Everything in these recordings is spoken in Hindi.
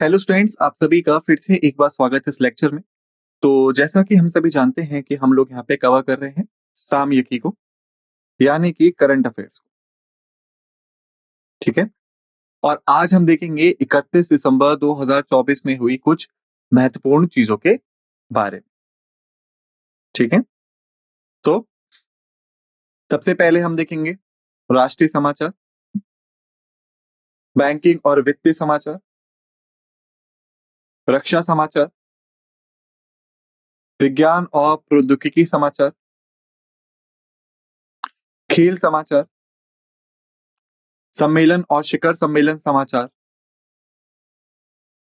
हेलो स्टूडेंट्स, आप सभी का फिर से एक बार स्वागत है इस लेक्चर में। तो जैसा कि हम सभी जानते हैं कि हम लोग यहाँ पे कवर कर रहे हैं सामयिकी को, यानी कि करंट अफेयर्स को। ठीक है, और आज हम देखेंगे 31 दिसंबर 2024 में हुई कुछ महत्वपूर्ण चीजों के बारे में। ठीक है, तो सबसे पहले हम देखेंगे राष्ट्रीय समाचार, बैंकिंग और वित्तीय समाचार, रक्षा समाचार, विज्ञान और प्रौद्योगिकी समाचार, खेल समाचार, सम्मेलन और शिखर सम्मेलन समाचार,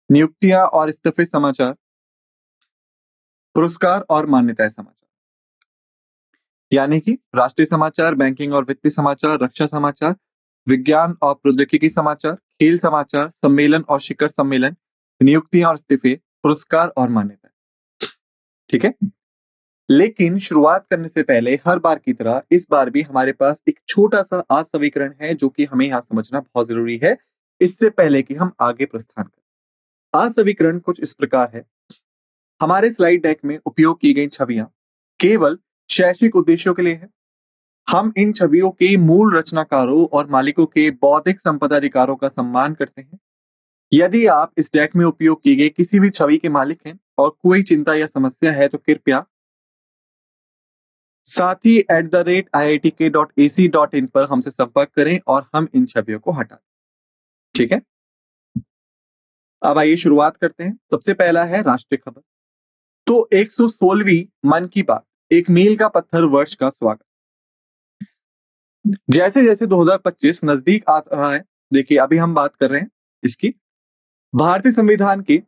नियुक्तियां और इस्तीफे समाचार, पुरस्कार और मान्यताएं समाचार। यानी कि राष्ट्रीय समाचार, बैंकिंग और वित्तीय समाचार, रक्षा समाचार, विज्ञान और प्रौद्योगिकी समाचार, खेल समाचार, सम्मेलन और शिखर सम्मेलन, नियुक्तियां और इस्तीफे, पुरस्कार और मान्यताएं। ठीक है, लेकिन शुरुआत करने से पहले हर बार की तरह इस बार भी हमारे पास एक छोटा सा असमीकरण है जो कि हमें यहाँ समझना बहुत जरूरी है इससे पहले कि हम आगे प्रस्थान करें। असमीकरण कुछ इस प्रकार है। हमारे स्लाइड डेक में उपयोग की गई छवियां केवल शैक्षिक उद्देश्यों के लिए है। हम इन छवियों के मूल रचनाकारों और मालिकों के बौद्धिक संपदा अधिकारों का सम्मान करते हैं। यदि आप इस डेक में उपयोग की गई किसी भी छवि के मालिक हैं और कोई चिंता या समस्या है तो कृपया sathi@iitk.ac.in पर हमसे संपर्क करें और हम इन छवियों को हटा दें। ठीक है, अब आइए शुरुआत करते हैं। सबसे पहला है राष्ट्रीय खबर। तो 116वीं मन की बात, एक मील का पत्थर वर्ष का स्वागत। जैसे जैसे 2025 नजदीक आ रहा है, देखिए अभी हम बात कर रहे हैं इसकी भारतीय संविधान के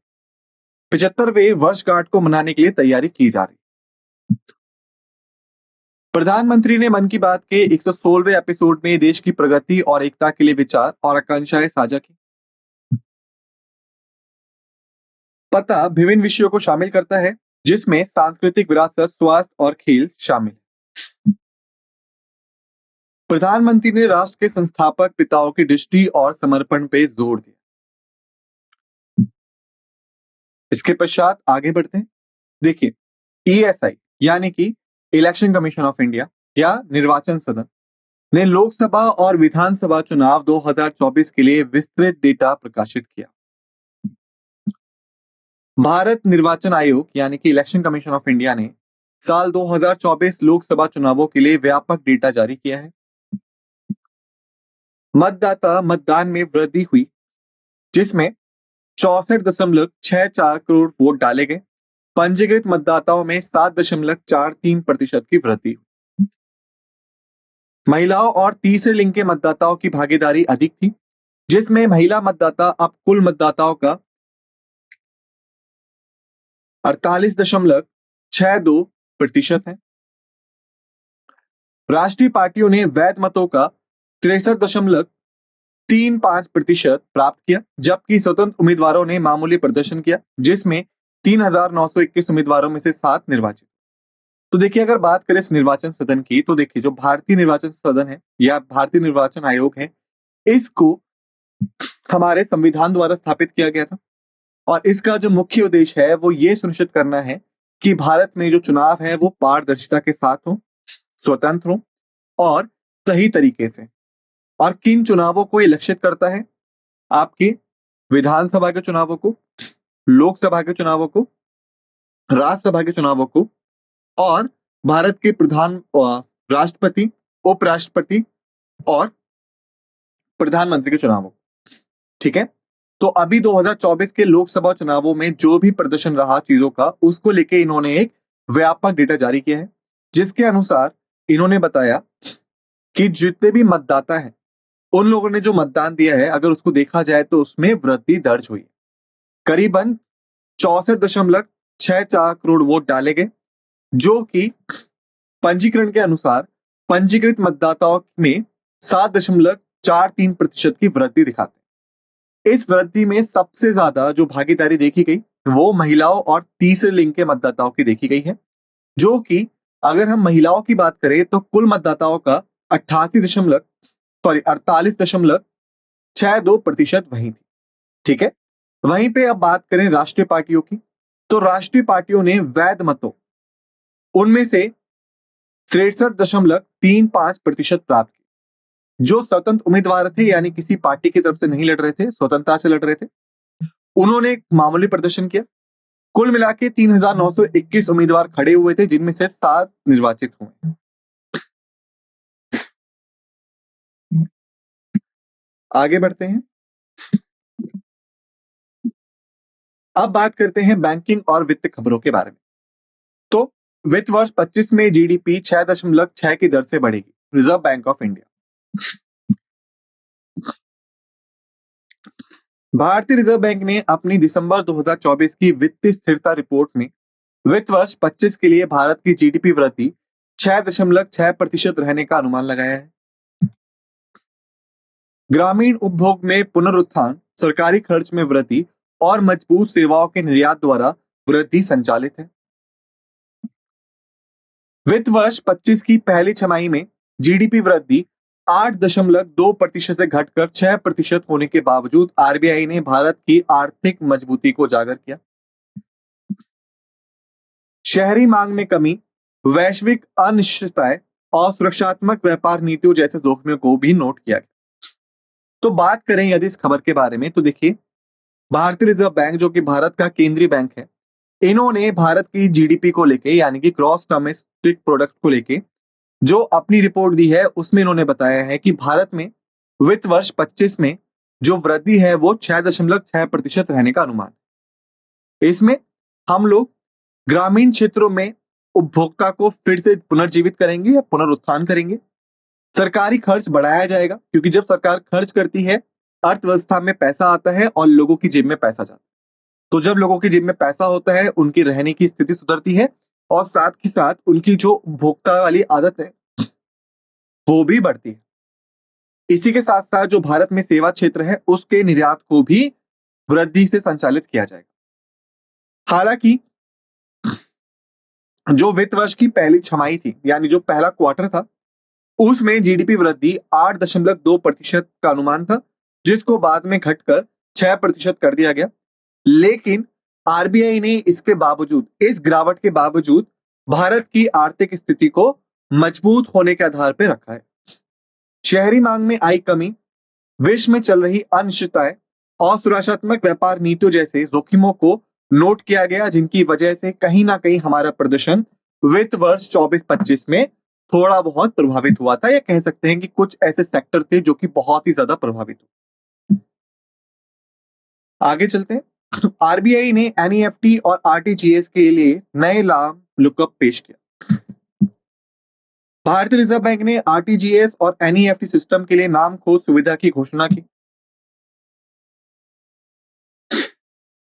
75वें वर्षगांठ को मनाने के लिए तैयारी की जा रही है। प्रधानमंत्री ने मन की बात के 116वें एपिसोड में देश की प्रगति और एकता के लिए विचार और आकांक्षाएं साझा की। पता विभिन्न विषयों को शामिल करता है जिसमें सांस्कृतिक विरासत, स्वास्थ्य और खेल शामिल है। प्रधानमंत्री ने राष्ट्र के संस्थापक पिताओं की दृष्टि और समर्पण पे जोर दिया। इसके पश्चात आगे बढ़ते हैं। देखिए, ESI यानी कि इलेक्शन कमीशन ऑफ इंडिया या निर्वाचन सदन ने लोकसभा और विधानसभा चुनाव 2024 के लिए विस्तृत डेटा प्रकाशित किया। भारत निर्वाचन आयोग यानी कि इलेक्शन कमीशन ऑफ इंडिया ने साल 2024 लोकसभा चुनावों के लिए व्यापक डेटा जारी किया है। मतदाता मतदान में वृद्धि हुई जिसमें 64.64 करोड़ वोट डाले गए। पंजीकृत मतदाताओं में 7.43% की वृद्धि हुई। महिलाओं और तीसरे लिंग के मतदाताओं की भागीदारी अधिक थी जिसमें महिला मतदाता अब कुल मतदाताओं का 48.62% है। राष्ट्रीय पार्टियों ने वैध मतों का 63.35% प्राप्त किया, जबकि स्वतंत्र उम्मीदवारों ने मामूली प्रदर्शन किया जिसमें 3,921 उम्मीदवारों में से 7 निर्वाचित। तो देखिए, अगर बात करें इस निर्वाचन सदन की तो देखिए जो भारतीय निर्वाचन सदन है या भारतीय निर्वाचन आयोग है, इसको हमारे संविधान द्वारा स्थापित किया गया था और इसका जो मुख्य उद्देश्य है वो ये सुनिश्चित करना है कि भारत में जो चुनाव है वो पारदर्शिता के साथ हो, स्वतंत्र हो और सही तरीके से। और किन चुनावों को ये लक्षित करता है? आपके विधानसभा के चुनावों को, लोकसभा के चुनावों को, राज्यसभा के चुनावों को और भारत के प्रधान राष्ट्रपति, उपराष्ट्रपति और प्रधानमंत्री के चुनावों। ठीक है, तो अभी 2024 के लोकसभा चुनावों में जो भी प्रदर्शन रहा चीजों का, उसको लेके इन्होंने एक व्यापक डेटा जारी किया है जिसके अनुसार इन्होंने बताया कि जितने भी मतदाता हैं उन लोगों ने जो मतदान दिया है, अगर उसको देखा जाए तो उसमें वृद्धि दर्ज हुई। करीबन 64.64 करोड़ वोट डाले गए जो कि पंजीकरण के अनुसार पंजीकृत मतदाताओं में 7.43% की वृद्धि दिखाते हैं। इस वृद्धि में सबसे ज्यादा जो भागीदारी देखी गई वो महिलाओं और तीसरे लिंग के मतदाताओं की देखी गई है, जो कि अगर हम महिलाओं की बात करें तो कुल मतदाताओं का 48.62% वही थी। ठीक है, वहीं पे अब बात करें राष्ट्रीय पार्टियों की, तो राष्ट्रीय पार्टियों ने वैध मतों उनमें से 63.35% प्राप्त किए। जो स्वतंत्र उम्मीदवार थे यानी किसी पार्टी की तरफ से नहीं लड़ रहे थे, स्वतंत्रता से लड़ रहे थे, उन्होंने एक मामूली प्रदर्शन किया। कुल मिला के 3,921 उम्मीदवार खड़े हुए थे, जिनमें से 7 निर्वाचित हुए। आगे बढ़ते हैं। अब बात करते हैं बैंकिंग और वित्त खबरों के बारे में। तो वित्त वर्ष 25 में जीडीपी 6.6 की दर से बढ़ेगी, रिजर्व बैंक ऑफ इंडिया। भारतीय रिजर्व बैंक ने अपनी दिसंबर 2024 की वित्तीय स्थिरता रिपोर्ट में वित्त वर्ष 25 के लिए भारत की जीडीपी वृद्धि 6.6% रहने का अनुमान लगाया है। ग्रामीण उपभोग में पुनरुत्थान, सरकारी खर्च में वृद्धि और मजबूत सेवाओं के निर्यात द्वारा वृद्धि संचालित है। वित्त वर्ष 25 की पहली छमाही में जीडीपी वृद्धि 8.2% से घटकर 6% होने के बावजूद आरबीआई ने भारत की आर्थिक मजबूती को उजागर किया। शहरी मांग में कमी, वैश्विक अनिश्चितताएं और सुरक्षात्मक व्यापार नीतियों जैसे जोखिमों को भी नोट किया गया। तो बात करें यदि इस खबर के बारे में, तो देखिए, भारतीय रिजर्व बैंक जो कि भारत का केंद्रीय बैंक है, इन्होंने भारत की जीडीपी को लेके यानी कि ग्रॉस डोमेस्टिक प्रोडक्ट को लेके जो अपनी रिपोर्ट दी है, उसमें इन्होंने बताया है कि भारत में वित्त वर्ष 25 में जो वृद्धि है वो 6.6% रहने का अनुमान है। इसमें हम लोग ग्रामीण क्षेत्रों में उपभोक्ता को फिर से पुनर्जीवित करेंगे या पुनरुत्थान करेंगे। सरकारी खर्च बढ़ाया जाएगा, क्योंकि जब सरकार खर्च करती है, अर्थव्यवस्था में पैसा आता है और लोगों की जेब में पैसा जाता है। तो जब लोगों की जेब में पैसा होता है, उनकी रहने की स्थिति सुधरती है और साथ ही साथ उनकी जो उपभोक्ता वाली आदत है वो भी बढ़ती है। इसी के साथ साथ जो भारत में सेवा क्षेत्र है उसके निर्यात को भी वृद्धि से संचालित किया जाएगा। हालांकि जो वित्त वर्ष की पहली छमाही थी यानी जो पहला क्वार्टर था, उसमें जीडीपी वृद्धि 8.2% का अनुमान था, जिसको बाद में घटकर 6% कर दिया गया। लेकिन आरबीआई ने इसके बावजूद, इस गिरावट के बावजूद भारत की आर्थिक स्थिति को मजबूत होने के आधार पर रखा है। शहरी मांग में आई कमी, विश्व में चल रही अनिश्चितताएं और सुरक्षात्मक व्यापार नीतियों जैसे जोखिमों को नोट किया गया, जिनकी वजह से कहीं ना कहीं हमारा प्रदर्शन वित्त वर्ष 24-25 में थोड़ा बहुत प्रभावित हुआ था, या कह सकते हैं कि कुछ ऐसे सेक्टर थे जो कि बहुत ही ज्यादा प्रभावित हुए। आगे चलते हैं। आरबीआई ने एनईएफटी और आरटीजीएस के लिए नए लाभ लुकअप पेश किया। भारतीय रिजर्व बैंक ने आरटीजीएस और एनईएफटी सिस्टम के लिए नाम खोज सुविधा की घोषणा की।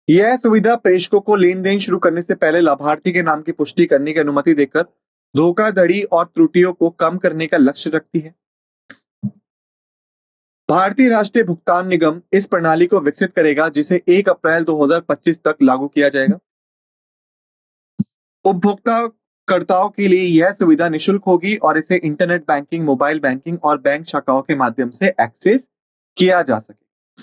यह सुविधा प्रेषकों को लेन देन शुरू करने से पहले लाभार्थी के नाम की पुष्टि करने की अनुमति देकर धोखाधड़ी और त्रुटियों को कम करने का लक्ष्य रखती है। भारतीय राष्ट्रीय भुगतान निगम इस प्रणाली को विकसित करेगा, जिसे 1 अप्रैल 2025 तक लागू किया जाएगा। उपभोक्ताकर्ताओं के लिए यह सुविधा निःशुल्क होगी और इसे इंटरनेट बैंकिंग, मोबाइल बैंकिंग और बैंक शाखाओं के माध्यम से एक्सेस किया जा सके।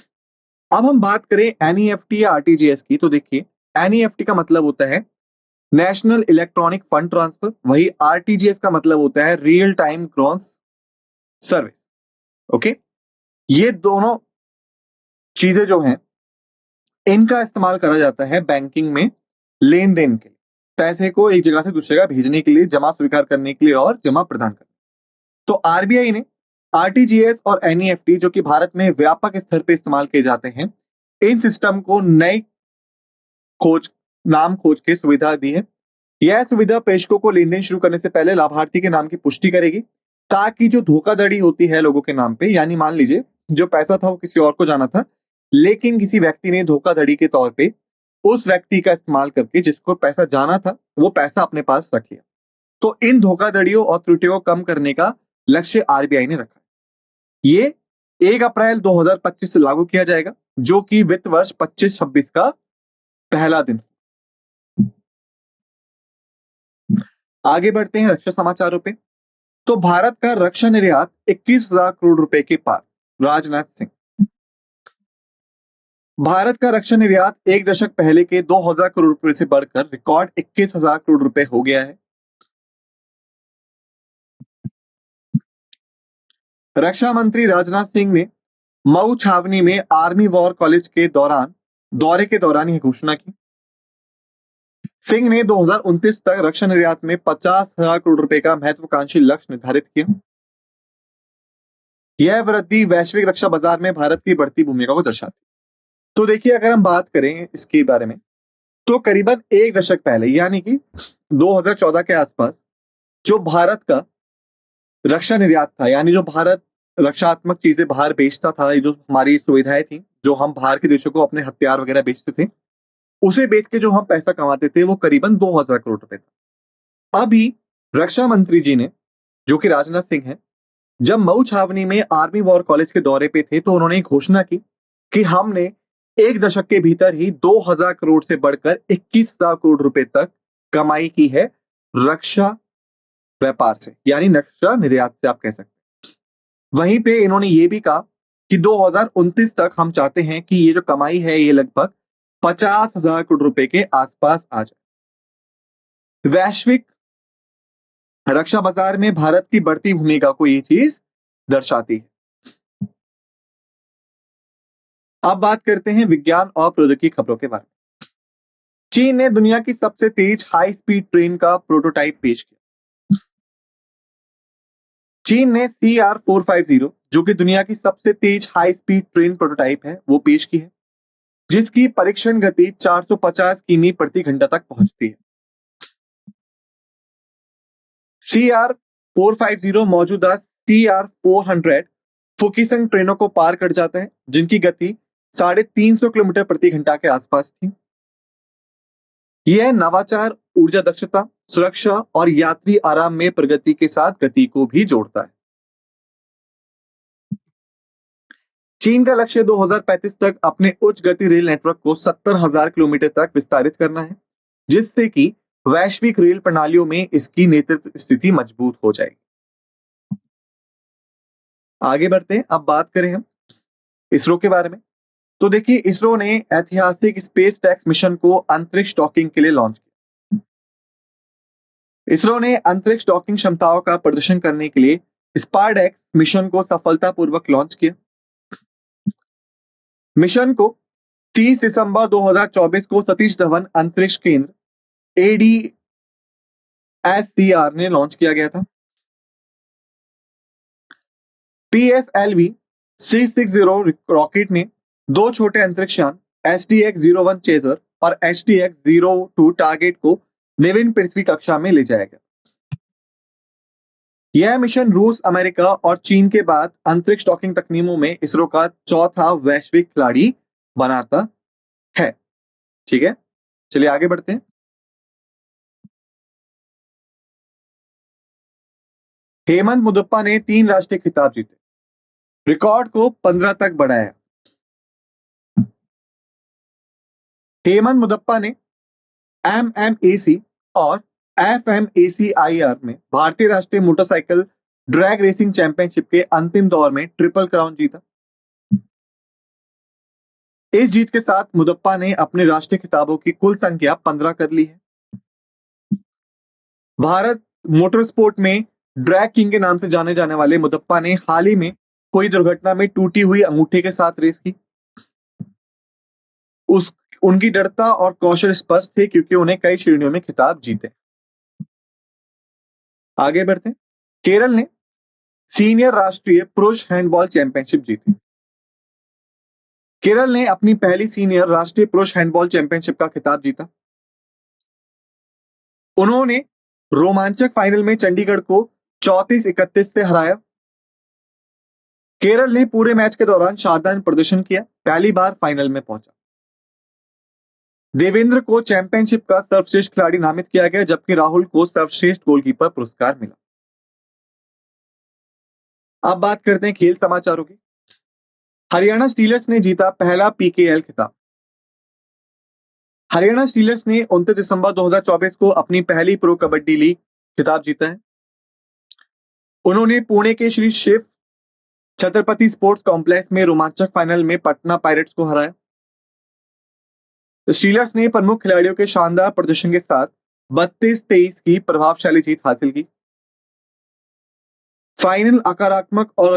अब हम बात करें एनईएफटी या आरटीजीएस की, तो देखिए, एनईएफटी का मतलब होता है नेशनल इलेक्ट्रॉनिक फंड ट्रांसफर, वही आरटीजीएस का मतलब होता है real time gross service. Okay, ये दोनों चीजें जो हैं, इनका इस्तेमाल करा जाता है बैंकिंग में लेन देन के लिए, पैसे को एक जगह से दूसरी जगह भेजने के लिए, जमा स्वीकार करने के लिए और जमा प्रदान करने। तो आरबीआई ने आरटीजीएस और एनईएफटी जो कि भारत में व्यापक स्तर पर इस्तेमाल किए जाते हैं, इन सिस्टम को नए नाम खोज के सुविधा दी है। यह सुविधा प्रेषकों को लेन देन शुरू करने से पहले लाभार्थी के नाम की पुष्टि करेगी, ताकि जो धोखाधड़ी होती है लोगों के नाम पे, यानी मान लीजिए जो पैसा था वो किसी और को जाना था, लेकिन किसी व्यक्ति ने धोखाधड़ी के तौर पे उस व्यक्ति का इस्तेमाल करके जिसको पैसा जाना था वो पैसा अपने पास रख लिया। तो इन धोखाधड़ियों और त्रुटियों को कम करने का लक्ष्य आरबीआई ने रखा। ये 1 अप्रैल 2025 से लागू किया जाएगा, जो कि वित्त वर्ष 25-26 का पहला दिन। आगे बढ़ते हैं रक्षा समाचारों पे। तो भारत का रक्षा निर्यात 21,000 करोड़ रुपए के पार, राजनाथ सिंह। भारत का रक्षा निर्यात एक दशक पहले के 2000 करोड़ रुपए से बढ़कर रिकॉर्ड 21,000 करोड़ रुपए हो गया है। रक्षा मंत्री राजनाथ सिंह ने मऊ छावनी में आर्मी वॉर कॉलेज के दौरे के दौरान यह घोषणा की। सिंह ने 2029 तक रक्षा निर्यात में 50,000 करोड़ रुपए का महत्वाकांक्षी लक्ष्य निर्धारित किया। यह वृद्धि वैश्विक रक्षा बाजार में भारत की बढ़ती भूमिका को दर्शाती है। तो देखिए, अगर हम बात करें इसके बारे में, तो करीबन एक दशक पहले यानी कि 2014 के आसपास जो भारत का रक्षा निर्यात था, यानी जो भारत रक्षात्मक चीजें बाहर बेचता था, ये जो हमारी सुविधाएं थी, जो हम बाहर के देशों को अपने हथियार वगैरह बेचते थे, उसे बेच के जो हम पैसा कमाते थे, वो करीबन 2000 करोड़ रुपए था। अभी रक्षा मंत्री जी ने, जो कि राजनाथ सिंह है, जब मऊ छावनी में आर्मी वॉर कॉलेज के दौरे पे थे, तो उन्होंने एक घोषणा की कि हमने एक दशक के भीतर ही 2000 करोड़ से बढ़कर 21,000 करोड़ रुपए तक कमाई की है रक्षा व्यापार से, यानी रक्षा निर्यात से आप कह सकते हैं। वहीं पे इन्होंने ये भी कहा कि 2029 तक हम चाहते हैं कि ये जो कमाई है ये लगभग 50,000 करोड़ रुपए के आसपास आ जाए। वैश्विक रक्षा बाजार में भारत की बढ़ती भूमिका को ये चीज दर्शाती है। अब बात करते हैं विज्ञान और प्रौद्योगिकी खबरों के बारे में। चीन ने दुनिया की सबसे तेज हाई स्पीड ट्रेन का प्रोटोटाइप पेश किया। चीन ने CR450, जो कि दुनिया की सबसे तेज हाई स्पीड ट्रेन प्रोटोटाइप है, वो पेश की है, जिसकी परीक्षण गति 450 किमी प्रति घंटा तक पहुंचती है। CR450 मौजूदा CR400 फुकीसंग ट्रेनों को पार कर जाता है, जिनकी गति 350 किलोमीटर प्रति घंटा के आसपास थी। यह नवाचार, ऊर्जा दक्षता, सुरक्षा और यात्री आराम में प्रगति के साथ गति को भी जोड़ता है। चीन का लक्ष्य 2035 तक अपने उच्च गति रेल नेटवर्क को 70,000 किलोमीटर तक विस्तारित करना है, जिससे कि वैश्विक रेल प्रणालियों में इसकी नेतृत्व स्थिति मजबूत हो जाएगी। आगे बढ़ते हैं, अब बात करें हम इसरो के बारे में। तो देखिए, इसरो ने ऐतिहासिक स्पेस टैक्स मिशन को अंतरिक्ष डॉकिंग के लिए लॉन्च किया। इसरो ने अंतरिक्ष डॉकिंग क्षमताओं का प्रदर्शन करने के लिए स्पारडेक्स मिशन को सफलतापूर्वक लॉन्च किया। मिशन को 30 दिसंबर 2024 को सतीश धवन अंतरिक्ष केंद्र ADSCR ने लॉन्च किया गया था। PSLV C60 रॉकेट ने दो छोटे अंतरिक्ष यान STX-01 चेजर और STX-02 टारगेट को नवीन पृथ्वी कक्षा में ले जाया गया। यह मिशन रूस, अमेरिका और चीन के बाद अंतरिक्ष डॉकिंग तकनीकों में इसरो का चौथा वैश्विक खिलाड़ी बनाता है। ठीक है, चलिए आगे बढ़ते हैं। हेमंत मुदप्पा ने 3 राष्ट्रीय खिताब जीते, रिकॉर्ड को 15 तक बढ़ाया। हेमंत मुदप्पा ने MMAC और FMACIR में भारतीय राष्ट्रीय मोटरसाइकिल ड्रैग रेसिंग चैंपियनशिप के अंतिम दौर में ट्रिपल क्राउन जीता। इस जीत के साथ मुदप्पा ने अपने राष्ट्रीय खिताबों की कुल संख्या 15 कर ली है। भारत मोटरस्पोर्ट में ड्रैग किंग के नाम से जाने जाने वाले मुदप्पा ने हाल ही में कोई दुर्घटना में टूटी हुई अंगूठे के साथ रेस की। उनकी दृढ़ता और कौशल स्पष्ट थे, क्योंकि उन्हें कई श्रेणियों में खिताब जीते। आगे बढ़ते हैं। केरल ने सीनियर राष्ट्रीय पुरुष हैंडबॉल चैंपियनशिप जीती। केरल ने अपनी पहली सीनियर राष्ट्रीय पुरुष हैंडबॉल चैंपियनशिप का खिताब जीता। उन्होंने रोमांचक फाइनल में चंडीगढ़ को 34-31 से हराया। केरल ने पूरे मैच के दौरान शानदार प्रदर्शन किया, पहली बार फाइनल में पहुंचा। देवेंद्र को चैंपियनशिप का सर्वश्रेष्ठ खिलाड़ी नामित किया गया, जबकि राहुल को सर्वश्रेष्ठ गोलकीपर पुरस्कार मिला। अब बात करते हैं खेल समाचारों की। हरियाणा स्टीलर्स ने जीता पहला PKL खिताब। हरियाणा स्टीलर्स ने 29 दिसंबर 2024 को अपनी पहली प्रो कबड्डी लीग खिताब जीता है। उन्होंने पुणे के श्री शिव छत्रपति स्पोर्ट्स कॉम्प्लेक्स में रोमांचक फाइनल में पटना पायरेट्स को हराया। स्टीलर्स ने प्रमुख खिलाड़ियों के शानदार प्रदर्शन के साथ 32-23 की प्रभावशाली जीत हासिल की। फाइनल आक्रामक और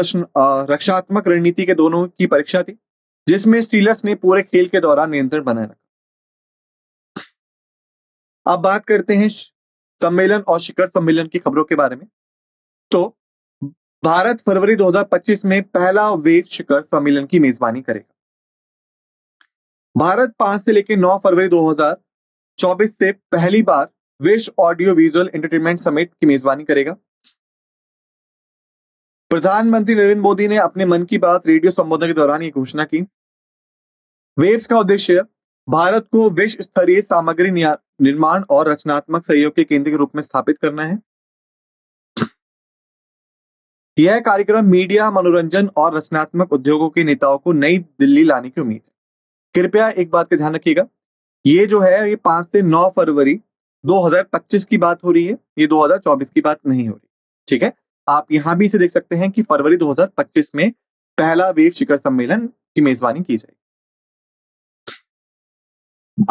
रक्षात्मक रणनीति के दोनों की परीक्षा थी, जिसमें स्टीलर्स ने पूरे खेल के दौरान नियंत्रण बनाए रखा। अब बात करते हैं सम्मेलन और शिखर सम्मेलन की खबरों के बारे में। तो भारत फरवरी 2025 में पहला वेव शिखर सम्मेलन की मेजबानी करेगा। भारत 5 से लेकर 9 फरवरी 2024 से पहली बार विश्व ऑडियो विजुअल एंटरटेनमेंट समिट की मेजबानी करेगा। प्रधानमंत्री नरेंद्र मोदी ने अपने मन की बात रेडियो संबोधन के दौरान ये घोषणा की। वेव्स का उद्देश्य भारत को विश्व स्तरीय सामग्री निर्माण और रचनात्मक सहयोग के केंद्र के रूप में स्थापित करना है। यह कार्यक्रम मीडिया, मनोरंजन और रचनात्मक उद्योगों के नेताओं को नई दिल्ली लाने की उम्मीद है। कृपया एक बात का ध्यान रखिएगा, ये जो है ये 5 से 9 फरवरी 2025 की बात हो रही है, ये 2024 की बात नहीं हो रही। ठीक है, आप यहां भी इसे देख सकते हैं कि फरवरी 2025 में पहला वेव शिखर सम्मेलन की मेजबानी की जाएगी।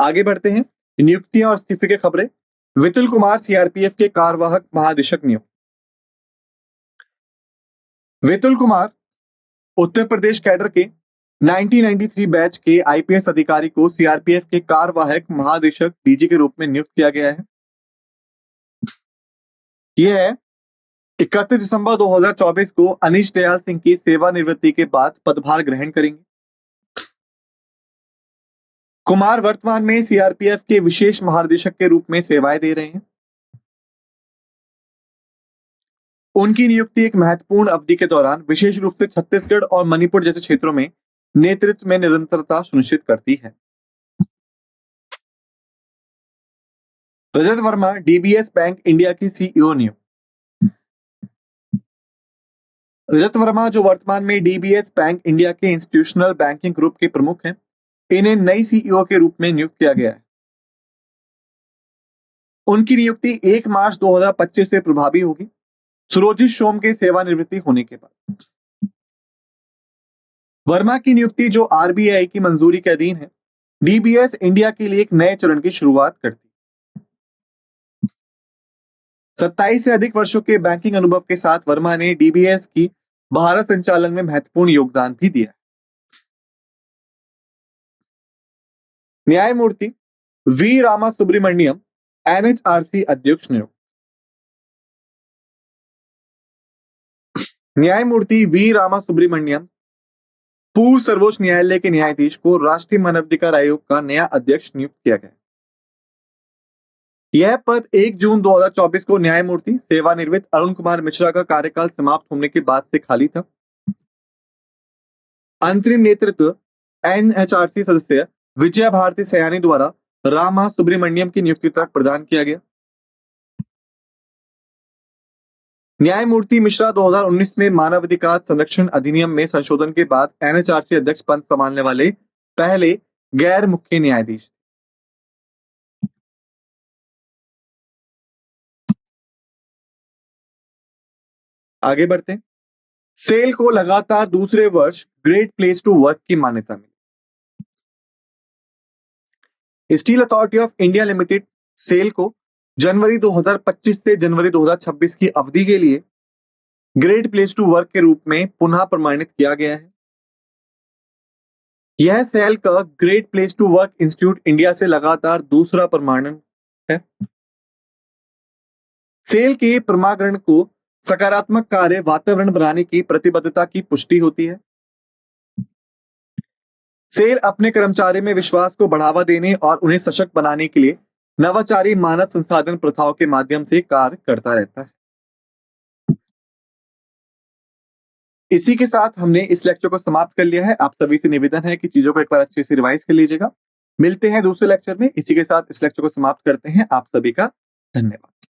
आगे बढ़ते हैं, नियुक्तियां और इस्तीफे की खबरें। वितुल कुमार सीआरपीएफ के कार्यवाहक महानिदेशक नियुक्त। वितुल कुमार उत्तर प्रदेश कैडर के 1993 बैच के आईपीएस अधिकारी को सीआरपीएफ के कार्यवाहक महानिदेशक डीजी के रूप में नियुक्त किया गया है। यह 31 दिसंबर 2024 को अनीश दयाल सिंह की सेवानिवृत्ति के बाद पदभार ग्रहण करेंगे। कुमार वर्तमान में सीआरपीएफ के विशेष महानिदेशक के रूप में सेवाएं दे रहे हैं। उनकी नियुक्ति एक महत्वपूर्ण अवधि के दौरान विशेष रूप से छत्तीसगढ़ और मणिपुर जैसे क्षेत्रों में नेतृत्व में निरंतरता सुनिश्चित करती है। रजत वर्मा डीबीएस बैंक इंडिया की सीईओ नियुक्त। रजत वर्मा जो वर्तमान में डीबीएस बैंक इंडिया के इंस्टीट्यूशनल बैंकिंग ग्रुप के प्रमुख हैं, इन्हें नई सीईओ के रूप में नियुक्त किया गया है। उनकी नियुक्ति 1 मार्च 2025 से प्रभावी होगी, सुरोजित सोम के सेवानिवृत्ति होने के बाद। वर्मा की नियुक्ति जो आरबीआई की मंजूरी के अधीन है, डीबीएस इंडिया के लिए एक नए चरण की शुरुआत करती है। 27 से अधिक वर्षों के बैंकिंग अनुभव के साथ वर्मा ने डीबीएस की भारत संचालन में महत्वपूर्ण योगदान भी दिया। न्यायमूर्ति वी रामा सुब्रमण्यम एनएचआरसी अध्यक्ष नियुक्त। न्यायमूर्ति वी रामा सुब्रमण्यम पूर्व सर्वोच्च न्यायालय के न्यायाधीश को राष्ट्रीय मानवाधिकार आयोग का नया अध्यक्ष नियुक्त किया गया। यह पद 1 जून 2024 को न्यायमूर्ति सेवानिवृत्त अरुण कुमार मिश्रा का कार्यकाल समाप्त होने के बाद से खाली था। अंतरिम नेतृत्व एनएचआरसी सदस्य विजय भारती सयानी द्वारा रामा सुब्रमण्यम की नियुक्ति तक प्रदान किया गया। न्यायमूर्ति मिश्रा 2019 में मानवाधिकार संरक्षण अधिनियम में संशोधन के बाद एनएचआरसी अध्यक्ष पद संभालने वाले पहले गैर मुख्य न्यायाधीश। आगे बढ़ते हैं, सेल को लगातार दूसरे वर्ष ग्रेट प्लेस टू वर्क की मान्यता मिली। Steel authority of India limited SAIL को जनवरी 2025 से जनवरी 2026 की अवधि के लिए ग्रेट प्लेस टू वर्क के रूप में पुनः प्रमाणित किया गया है। यह सेल का great place to work institute India से लगातार दूसरा प्रमाणन है। सेल के प्रमाणीकरण को सकारात्मक कार्य वातावरण बनाने की प्रतिबद्धता की पुष्टि होती है। सेल अपने कर्मचारियों में विश्वास को बढ़ावा देने और उन्हें सशक्त बनाने के लिए नवाचारी मानव संसाधन प्रथाओं के माध्यम से कार्य करता रहता है। इसी के साथ हमने इस लेक्चर को समाप्त कर लिया है। आप सभी से निवेदन है कि चीजों को एक बार अच्छे से रिवाइज कर लीजिएगा। मिलते हैं दूसरे लेक्चर में। इसी के साथ इस लेक्चर को समाप्त करते हैं। आप सभी का धन्यवाद।